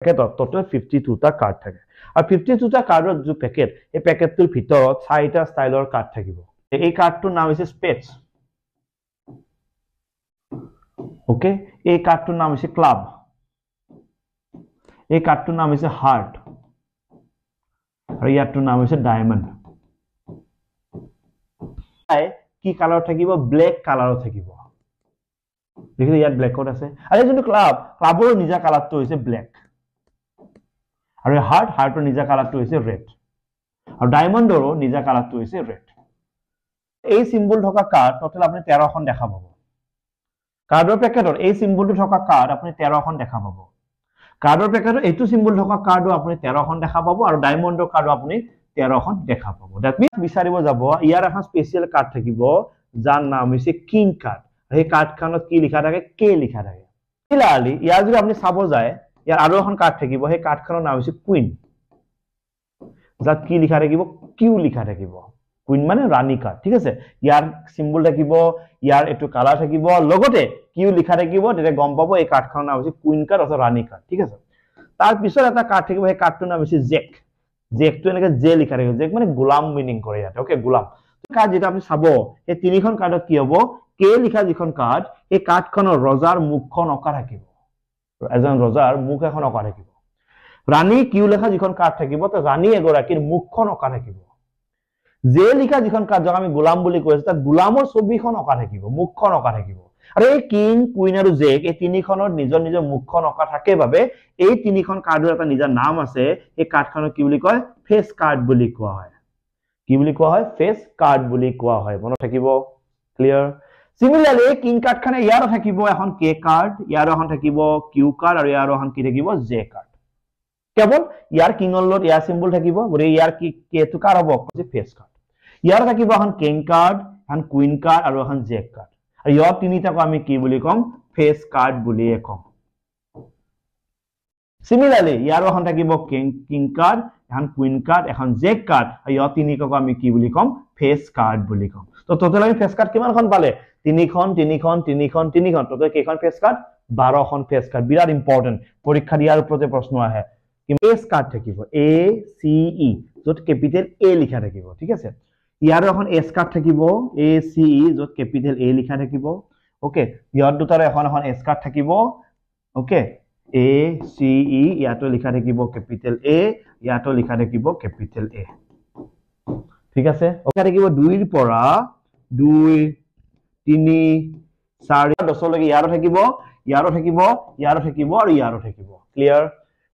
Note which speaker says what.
Speaker 1: পেকেটত total 52টা card থাকে আৰু 52টা কাৰ্ডৰ যে পেকেট এই পেকেটটোৰ ভিতৰত 4টা ষ্টাইলৰ কাৰ্ড থাকিব এই কাৰ্ডটোৰ নাম হৈছে স্পেটছ ওকে এই কাৰ্ডটোৰ নাম হৈছে ক্লাব এই কাৰ্ডটোৰ নাম হৈছে হাৰ্ট আৰু ইয়াৰটোৰ নাম হৈছে ডায়মণ্ড কি কালাৰ থাকিব ব্লেক কালাৰ থাকিব দেখিলে ইয়াত ব্লেক কোড আছে আৰু যোনটো ক্লাবৰ নিজা কালাৰটো হৈছে ব্লেক আৰু হাৰ্টৰ নিজা কালাৰটো হৈছে ৰেড আৰু ডায়মণ্ডৰো নিজা কালাৰটো হৈছে ৰেড এই সিম্বল থকা কাৰ্ড টোটাল আপুনি 13খন দেখা পাব কাৰ্ডৰ পেকেটৰ এই সিম্বলটো থকা কাৰ্ড আপুনি 13খন দেখা পাব কাৰ্ডৰ পেকেটৰ এইটো সিম্বল থকা কাৰ্ডও আপুনি 13খন দেখা পাব আৰু ডায়মণ্ডৰ কাৰ্ডও আপুনি 13খন দেখা পাব দ্যাট মিন্স বিচাৰিব যাব ইয়াৰ এখন স্পেশাল কাৰ্ড থাকিব যাৰ নাম হৈছে কিং কাৰ্ড এই কাৰ্ডখনত কি লিখা থাকে কে লিখা থাকে সিমিলাৰলি ইয়াৰ যদি আপুনি চাব যায় ইয়াৰ আৰু এখন কাৰ্ড থাকিব সেই কাৰ্ডখনৰ নাম হৈছে কুইন যাত কি লিখা থাকিব কিউ লিখা থাকিব কুইন মানে ৰাণী কাৰ্ড ঠিক আছে ইয়াৰ সিম্বল থাকিব ইয়াৰ এটো কালাৰ থাকিব লগতে কিউ লিখা থাকিব তেতিয়া গম পাব এই কাৰ্ডখনৰ নাম হৈছে কুইন কাৰ্ড অথবা ৰাণী কাৰ্ড ঠিক আছে তাৰ পিছত এটা কাৰ্ড থাকিব সেই কাৰ্ডটোৰ নাম হৈছে জেকটো এনেকে জে লিখা থাকিব জেক মানে গোলাম মিনিং কৰে ইয়াতে ওকে গোলাম কাৰ্ড যেটা আপুনি চাব এই তিনিখন কাৰ্ডত কি হ'ব কে লিখা যিখন কাৰ্ড এই কাৰ্ডখনৰ ৰজাৰ মুখখন অকা থাকিব এজন ৰজাৰ মুখ এখন অকা থাকিব ৰাণী কিউ লিখা যিখন কাৰ্ড থাকিব তে ৰাণী এগৰাকীৰ মুখখন অকা থাকিব জে লিখা যিখন কাৰ্ড যাক আমি গোলাম বুলি কৈছো তাত গোলামৰ ছবিখন অকা থাকিব মুখখন অকা থাকিব আৰু এই কিং কুইন আৰু জেক এই তিনিখনৰ নিজৰ নিজৰ মুখখন অকা থাকে বাবে এই তিনিখন কাৰ্ডৰ এটা নিজা নাম আছে এই কাৰ্ডখনক কি বুলি কয় ফেস কাৰ্ড বুলি কোৱা হয় কি বুলি কোৱা হয় ফেস কাৰ্ড বুলি কোৱা হয় মনত থাকিব ক্লিয়াৰ সিমিলাৰলি কিং কাৰ্ডখনে ইয়াৰ থাকিব এখন কে কাৰ্ড ইয়াৰ এখন থাকিব কিউ কাৰ্ড আৰু ইয়াৰ এখন কি থাকিব জে কাৰ্ড কেৱল ইয়াৰ কিঙৰ লগত ইয়াৰ সিম্বল থাকিব গৰে ইয়াৰ কি কেটো কাৰ হ'ব যে ফেস কাৰ্ড ইয়াৰ থাকিব এখন কিং কাৰ্ড এখন কুইন কাৰ্ড আৰু এখন জে কাৰ্ড আৰু ইয়াৰ তিনিটাকো আমি কি বুলি কম ফেস কাৰ্ড বুলি কম সিমিলাৰলি ইয়াৰ এখন থাকিব কিং কাৰ্ড এখন কুইন কাৰ্ড এখন জে কাৰ্ড আৰু ইয়াৰ তিনিটাকো আমি কি বুলি কম ফেস কাৰ্ড বুলি কম তো টোটাল আমি ফেস কাৰ্ড কিমানখন পালে তিনিখন টোটাল কেইখন ফেস কাৰ্ড 12খন ফেস কাৰ্ড বিৰাট ইম্পৰ্টেন্ট পৰীক্ষা দিয়াৰ ওপৰতে প্ৰশ্ন আহে ফেস কাৰ্ড থাকিব এ সি ই যত ক্যাপিটেল এ লিখা থাকিব ঠিক আছে ইয়াৰ এখন এস কাৰ্ড থাকিব এ সি ই যত ক্যাপিটেল এ লিখা থাকিব ওকে ইয়াৰ দুটাৰ এখন এস কাৰ্ড থাকিব ওকে এ সি ই ইয়াতো লিখা থাকিব ক্যাপিটেল এ ইয়াতো লিখা থাকিব ক্যাপিটেল এ ঠিক আছে ওকে থাকিব 2 ৰ পৰা 2 3 4 10 লৈকে ইয়াৰো থাকিব আৰু ইয়াৰো থাকিব ক্লিয়াৰ